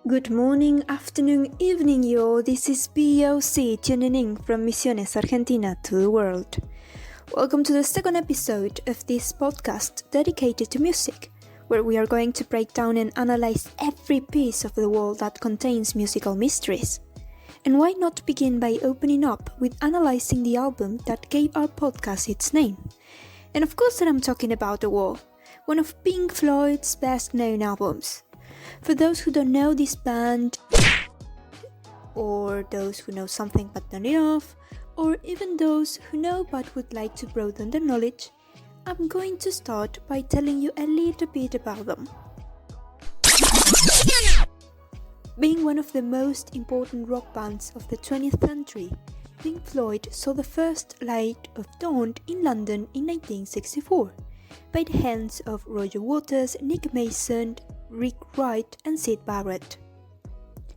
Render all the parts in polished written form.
Good morning, afternoon, evening, y'all. This is POC tuning in from Misiones, Argentina to the world. Welcome to the second episode of this podcast dedicated to music, where we are going to break down and analyze every piece of the world that contains musical mysteries. And why not begin by opening up with analyzing the album that gave our podcast its name? And of course that I'm talking about The Wall, one of Pink Floyd's best known albums. For those who don't know this band, or those who know something but don't enough, or even those who know but would like to broaden their knowledge, I'm going to start by telling you a little bit about them. Being one of the most important rock bands of the 20th century, Pink Floyd saw the first light of dawn in London in 1964, by the hands of Roger Waters, Nick Mason, Rick Wright and Syd Barrett.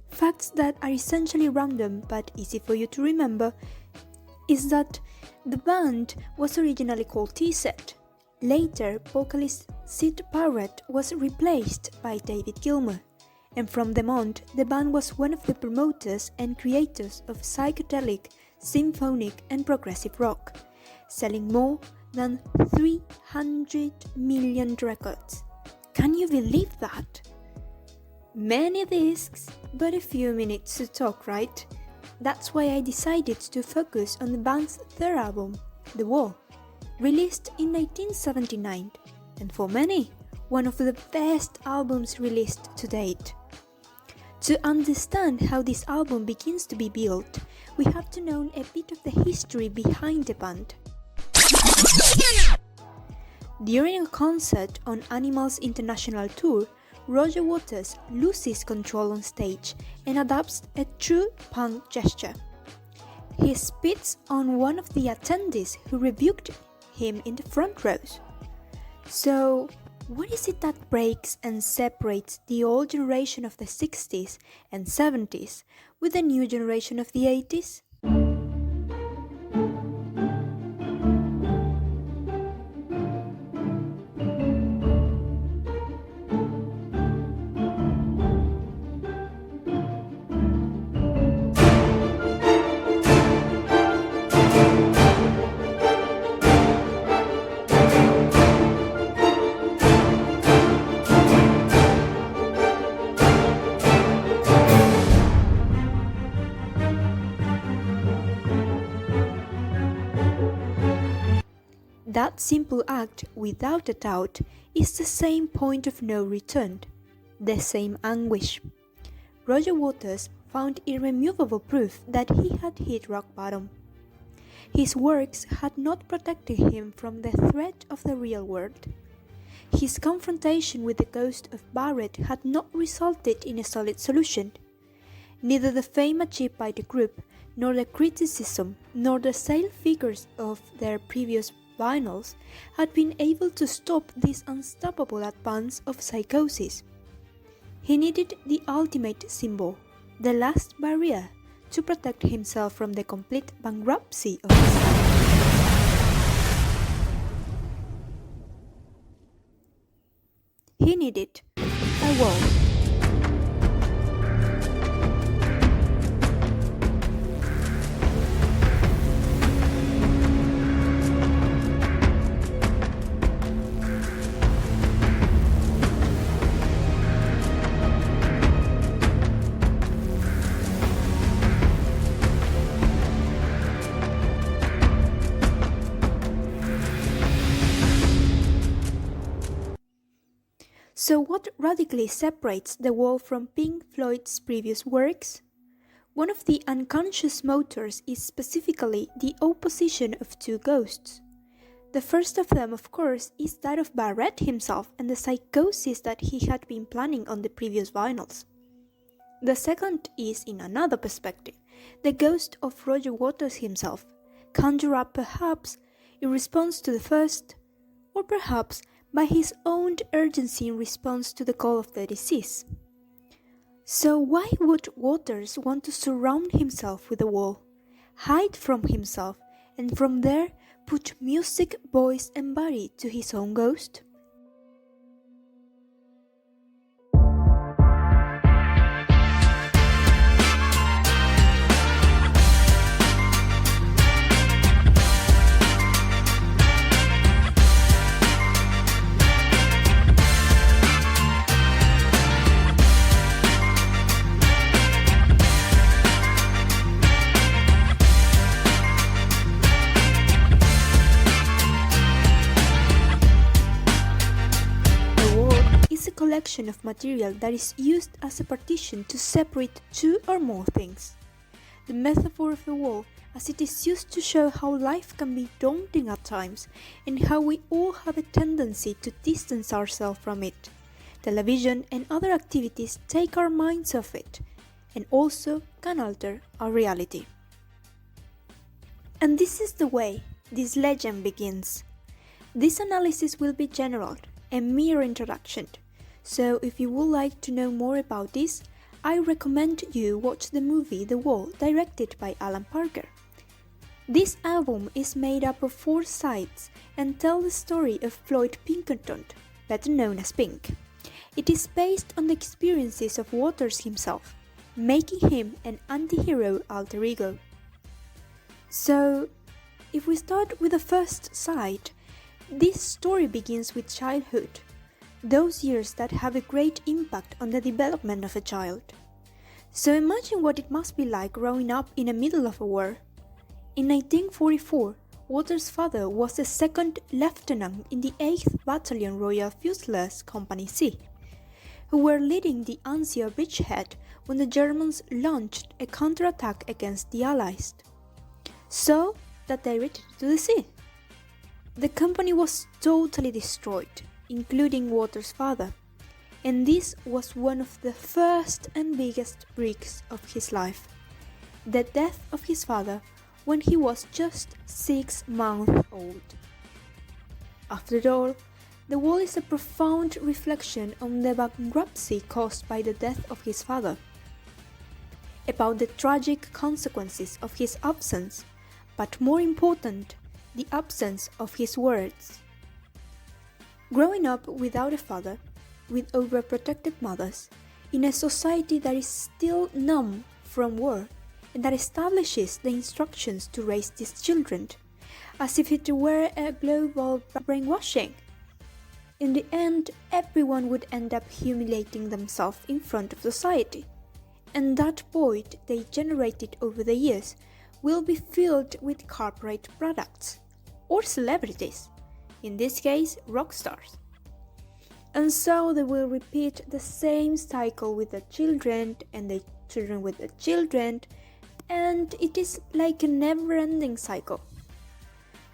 Facts that are essentially random but easy for you to remember is that the band was originally called T-Set. Later, vocalist Syd Barrett was replaced by David Gilmour, and from then on, the band was one of the promoters and creators of psychedelic, symphonic and progressive rock, selling more than 300 million records. Can you believe that? Many discs, but a few minutes to talk, right? That's why I decided to focus on the band's third album, The Wall, released in 1979, and for many, one of the best albums released to date. To understand how this album begins to be built, we have to know a bit of the history behind the band. During a concert on Animals International Tour, Roger Waters loses control on stage and adopts a true punk gesture. He spits on one of the attendees who rebuked him in the front rows. So, what is it that breaks and separates the old generation of the 60s and 70s with the new generation of the 80s? That simple act, without a doubt, is the same point of no return, the same anguish. Roger Waters found irremovable proof that he had hit rock bottom. His works had not protected him from the threat of the real world. His confrontation with the ghost of Barrett had not resulted in a solid solution. Neither the fame achieved by the group, nor the criticism, nor the sale figures of their previous vinyls had been able to stop this unstoppable advance of psychosis. He needed the ultimate symbol, the last barrier, to protect himself from the complete bankruptcy of his life. He needed a wall. So what radically separates The Wall from Pink Floyd's previous works? One of the unconscious motors is specifically the opposition of two ghosts. The first of them, of course, is that of Barrett himself and the psychosis that he had been planning on the previous vinyls. The second is, in another perspective, the ghost of Roger Waters himself, conjured up perhaps in response to the first, or perhaps by his own urgency in response to the call of the disease. So why would Waters want to surround himself with a wall, hide from himself, and from there put music, voice and body to his own ghost? collection of material that is used as a partition to separate two or more things. The metaphor of the wall, as it is used to show how life can be daunting at times and how we all have a tendency to distance ourselves from it. Television and other activities take our minds off it and also can alter our reality. And this is the way this legend begins. This analysis will be general, a mere introduction, so if you would like to know more about this, I recommend you watch the movie The Wall, directed by Alan Parker. This album is made up of 4 sides and tells the story of Floyd Pinkerton, better known as Pink. It is based on the experiences of Waters himself, making him an anti-hero alter ego. So, if we start with the first side, this story begins with childhood, those years that have a great impact on the development of a child. So imagine what it must be like growing up in the middle of a war. In 1944, Waters' father was a second lieutenant in the 8th Battalion Royal Fusiliers Company C, who were leading the Anzio bridgehead when the Germans launched a counterattack against the Allies, so that they retreated to the sea. The company was totally destroyed, including Waters' father, and this was one of the first and biggest breaks of his life, the death of his father when he was just 6 months old. After all, The Wall is a profound reflection on the bankruptcy caused by the death of his father, about the tragic consequences of his absence, but more important, the absence of his words. Growing up without a father, with overprotected mothers, in a society that is still numb from war, and that establishes the instructions to raise these children, as if it were a global brainwashing. In the end, everyone would end up humiliating themselves in front of society, and that void they generated over the years will be filled with corporate products, or celebrities, in this case rock stars. And so they will repeat the same cycle with the children and the children with the children, and it is like a never-ending cycle.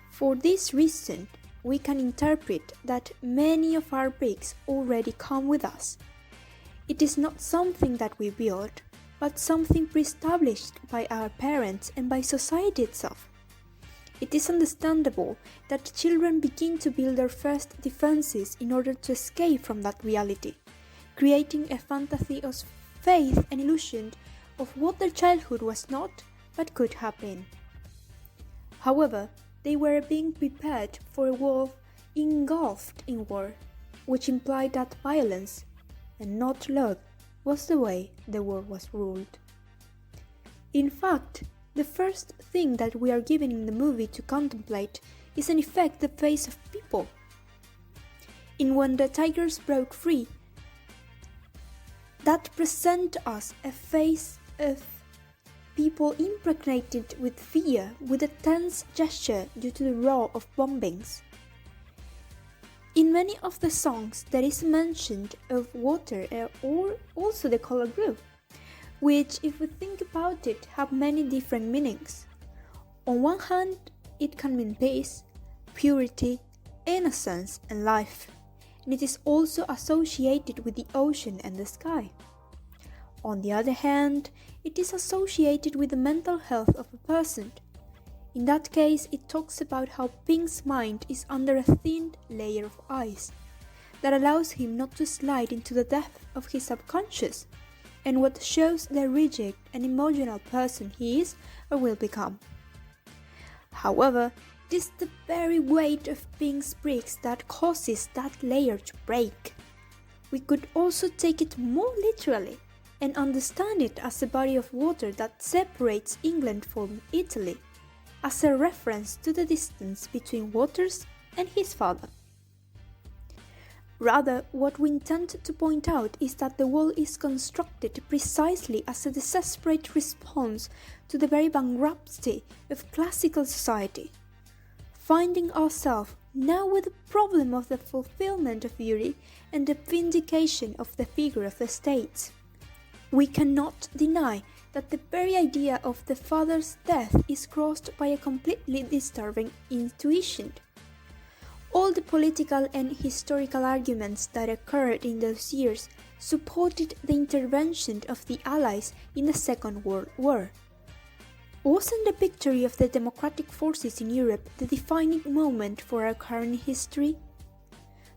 For this reason, we can interpret that many of our bricks already come with us. It is not something that we build, but something pre-established by our parents and by society itself. It is understandable that children begin to build their first defenses in order to escape from that reality, creating a fantasy of faith and illusion of what their childhood was not, but could have been. However, they were being prepared for a world engulfed in war, which implied that violence, and not love, was the way the world was ruled. In fact, the first thing that we are given in the movie to contemplate is in effect the face of people. In When the Tigers Broke Free, that present us a face of people impregnated with fear, with a tense gesture due to the roar of bombings. In many of the songs there is mention of water or also the color blue, which, if we think about it, have many different meanings. On one hand, it can mean peace, purity, innocence, and life, and it is also associated with the ocean and the sky. On the other hand, it is associated with the mental health of a person. In that case, it talks about how Pink's mind is under a thin layer of ice that allows him not to slide into the depth of his subconscious, and what shows the rigid and emotional person he is or will become. However, it is the very weight of Pink's bricks that causes that layer to break. We could also take it more literally and understand it as a body of water that separates England from Italy, as a reference to the distance between Waters and his father. Rather, what we intend to point out is that the wall is constructed precisely as a desperate response to the very bankruptcy of classical society, finding ourselves now with the problem of the fulfillment of beauty and the vindication of the figure of the state. We cannot deny that the very idea of the father's death is crossed by a completely disturbing intuition. All the political and historical arguments that occurred in those years supported the intervention of the Allies in the Second World War. Wasn't the victory of the democratic forces in Europe the defining moment for our current history?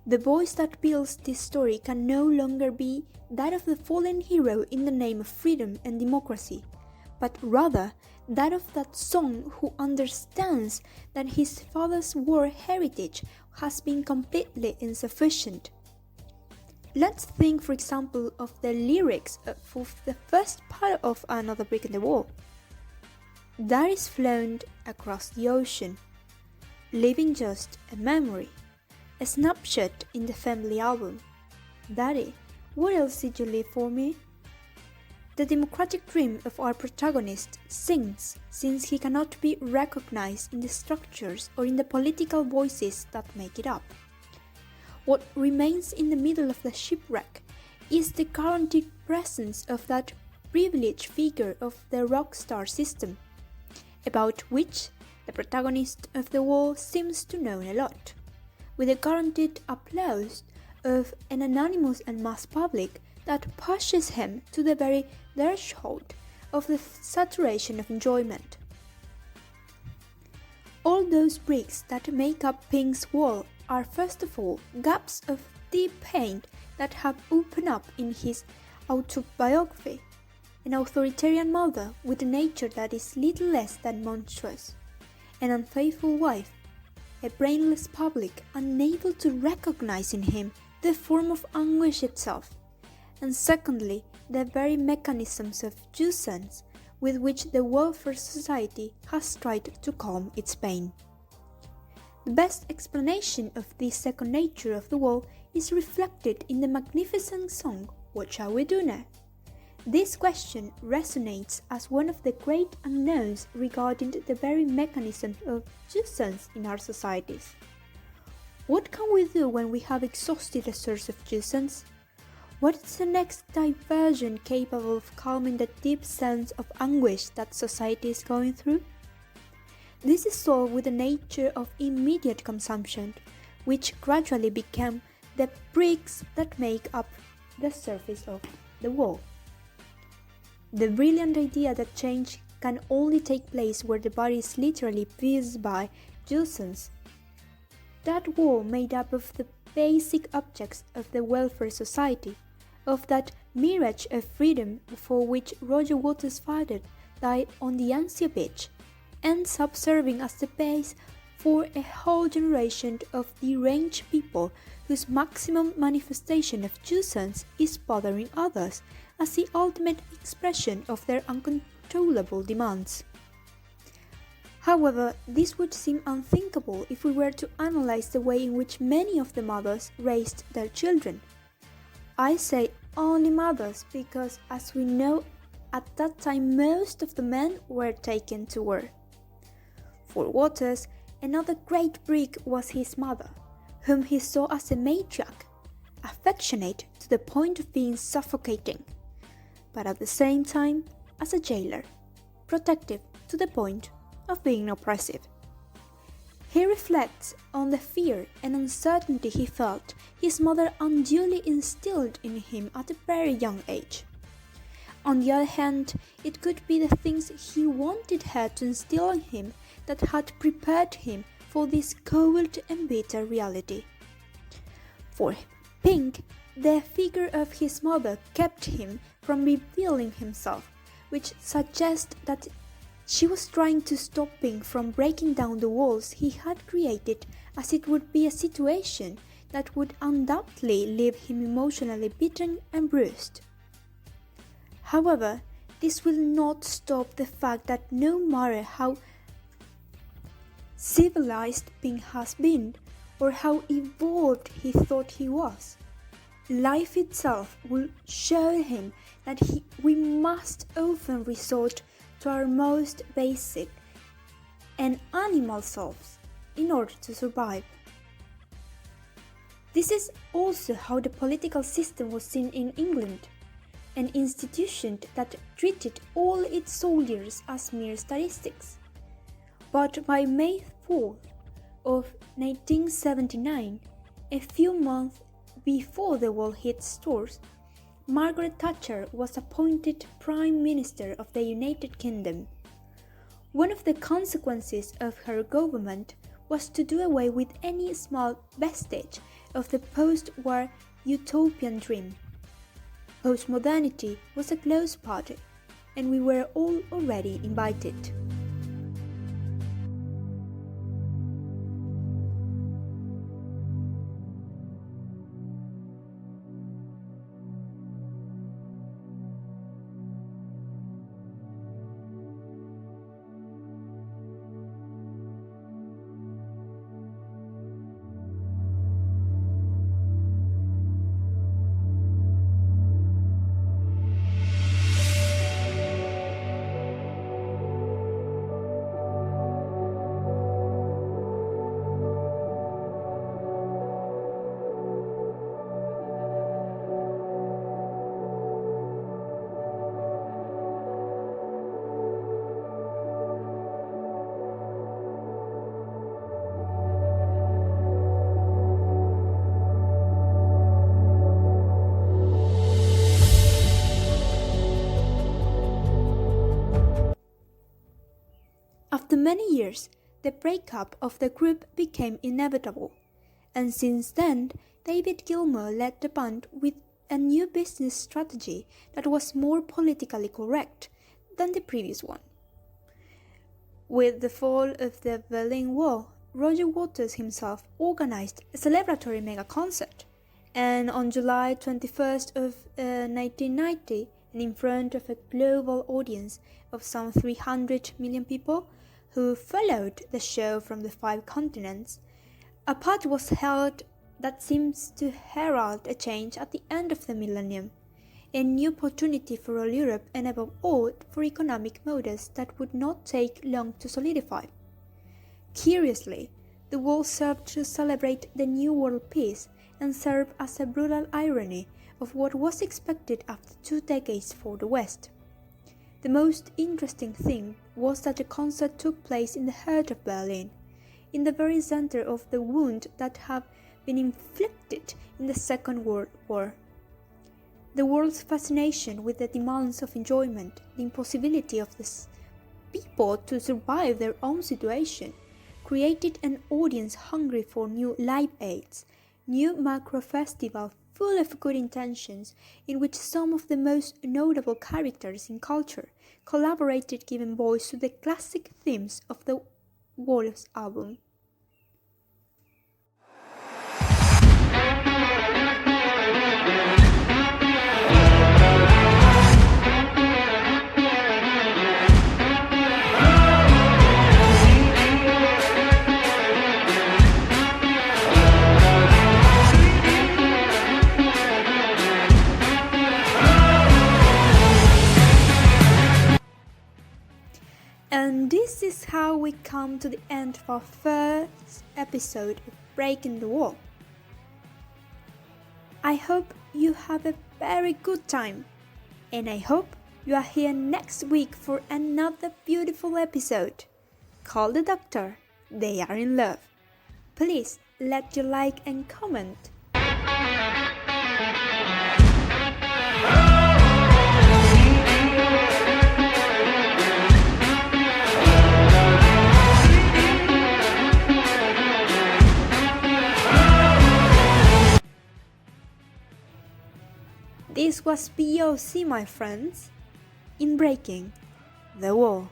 The voice that builds this story can no longer be that of the fallen hero in the name of freedom and democracy, but rather that of that son who understands that his father's war heritage has been completely insufficient. Let's think, for example, of the lyrics of the first part of Another Brick in the Wall. That is flown across the ocean, leaving just a memory, a snapshot in the family album. Daddy, what else did you leave for me? The democratic dream of our protagonist sinks since he cannot be recognized in the structures or in the political voices that make it up. What remains in the middle of the shipwreck is the guaranteed presence of that privileged figure of the rock star system, about which the protagonist of the wall seems to know a lot, with the guaranteed applause of an anonymous and mass public that pushes him to the very threshold of the saturation of enjoyment. All those bricks that make up Pink's wall are first of all gaps of deep pain that have opened up in his autobiography, an authoritarian mother with a nature that is little less than monstrous, an unfaithful wife, a brainless public unable to recognize in him the form of anguish itself, and secondly, the very mechanisms of nuisance with which the welfare society has tried to calm its pain. The best explanation of this second nature of the wall is reflected in the magnificent song What Shall We Do Now? This question resonates as one of the great unknowns regarding the very mechanism of nuisance in our societies. What can we do when we have exhausted the source of nuisance? What is the next diversion capable of calming the deep sense of anguish that society is going through? This is solved with the nature of immediate consumption, which gradually became the bricks that make up the surface of the wall. The brilliant idea that change can only take place where the body is literally pierced by nuisance. That wall made up of the basic objects of the welfare society, of that mirage of freedom for which Roger Waters' father died on the Anzio beach, ends up serving as the base for a whole generation of deranged people whose maximum manifestation of nuisance is bothering others as the ultimate expression of their uncontrollable demands. However, this would seem unthinkable if we were to analyze the way in which many of the mothers raised their children. I say only mothers because, as we know, at that time most of the men were taken to war. For Waters, another great brick was his mother, whom he saw as a matriarch, affectionate to the point of being suffocating, but at the same time as a jailer, protective to the point of being oppressive. He reflects on the fear and uncertainty he felt his mother unduly instilled in him at a very young age. On the other hand, it could be the things he wanted her to instill in him that had prepared him for this cold and bitter reality. For Pink, the figure of his mother kept him from revealing himself, which suggests that she was trying to stop Pink from breaking down the walls he had created, as it would be a situation that would undoubtedly leave him emotionally beaten and bruised. However, this will not stop the fact that no matter how civilized Pink has been, or how evolved he thought he was, life itself will show him that we must often resort to our most basic and animal selves in order to survive. This is also how the political system was seen in England, an institution that treated all its soldiers as mere statistics. But by May 4th of 1979, a few months before the wall hit stores, Margaret Thatcher was appointed Prime Minister of the United Kingdom. One of the consequences of her government was to do away with any small vestige of the post-war utopian dream. Postmodernity was a closed party, and we were all already invited. After many years, the breakup of the group became inevitable, and since then, David Gilmour led the band with a new business strategy that was more politically correct than the previous one. With the fall of the Berlin Wall, Roger Waters himself organized a celebratory mega-concert, and on July 21st of 1990, and in front of a global audience of some 300 million people who followed the show from the 5 continents, a party was held that seems to herald a change at the end of the millennium, a new opportunity for all Europe and above all for economic models that would not take long to solidify. Curiously, the wall served to celebrate the New World Peace and served as a brutal irony of what was expected after 2 decades for the West. The most interesting thing was that the concert took place in the heart of Berlin, in the very center of the wound that had been inflicted in the Second World War. The world's fascination with the demands of enjoyment, the impossibility of the people to survive their own situation, created an audience hungry for new live aids, new macro festival full of good intentions, in which some of the most notable characters in culture collaborated, giving voice to the classic themes of the Wolves album. And this is how we come to the end of our first episode of Breaking the Wall. I hope you have a very good time, and I hope you are here next week for another beautiful episode. Call the doctor, they are in love. Please let your like and comment. This was POC, my friends, in Breaking the Wall.